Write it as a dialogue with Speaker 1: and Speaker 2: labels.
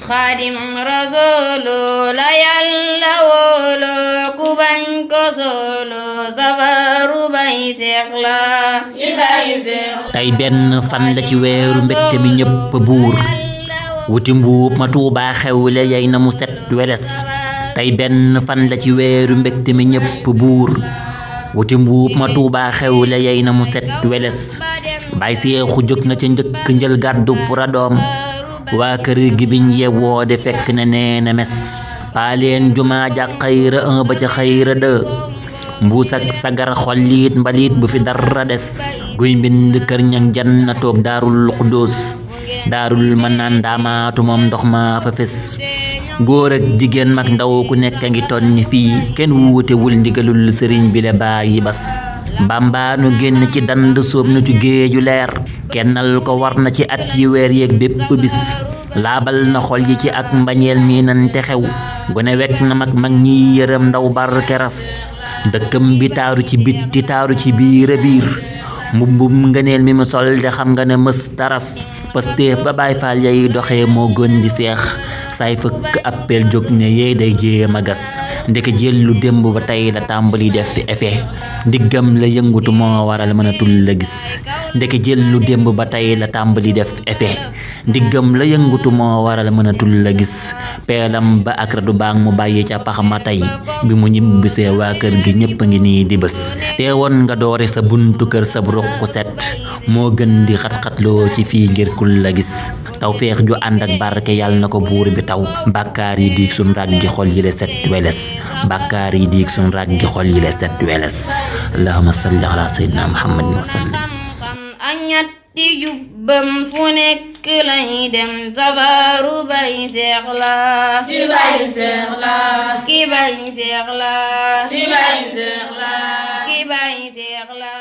Speaker 1: xaadim rasulu la yàlla wóolu ku bañ ko solo safaru bay seex la
Speaker 2: tey benn fan la ci weeru mbégte mi ñëpp buur wuti mbuub ma Tuubaa xewle yey na mu set weles tey benn fan la ci weeru mbégte mi ñëpp buur wuti mbuub ma Tuubaa xewle yey na mu set weles bay seexu jóg na ca njëkk njël gàddu radoom waa kër gi biñ yewoo de fekk na nee na mes paaleen jumaa ja xayra 1 ba ca xayra 2 mbuus ak sagar xolliit mbaliit bu fi dara des guy mbind kër ñang janna toog daarul xudóos daarul mën naan daamaatu moom ndox ma fa fes góor ak jigéen mag ndaw ku nekk a ngi tonni fii kenn wuutewul ndigalul sëriñ bi la bàyyi bas bambaanu génn ci dand sóob na ci géeju leer kennal ko war na ci at yi weer yeeg bépp bis laabal na xol yi ci ak mbañeel mi nante xew gone wekk na mag ñi yërëm ndaw barke ras dëkkam bi taaru ci bitti taaru ci biir a biir mbubbum ngëneel mi mu sol de xam nga ne mës taras Pastef ba Baay Faal yay doxee moo gën di seex saay fëkk appel jóg ne yee day jéem a gas ndeke jël lu démb ba tey la tàmbali def effet ndiggam la yëngutu moo waral mënatul la gis ndeke jël lu démb ba tey la tàmbali def effet ndiggam la yëngutu moo waral mënatul la gis peelam ba ak radu baang mu bàyyi ca pax ma tey bi mu ñibbisee waa kër gi ñépp a ngi nii di bés teewoon nga doore sa buntu kër sa ruq set moo gën di xat-xatloo ci fii ngir kul la gis taw feex ju ànd ak barke yàlla na ko buur bi taw bàkkaar yi diig sun rag gi xol yi le set weles bàkkaar yi diig sun rag gi xol yi le set weles allahumma salli ala sayyidina muhammadin wa sallim
Speaker 1: ak ñatti jubbam fu nekk lay dem safaru bay seex la ci bay seex la ki bay seex la ci bay seex la ki bay seex la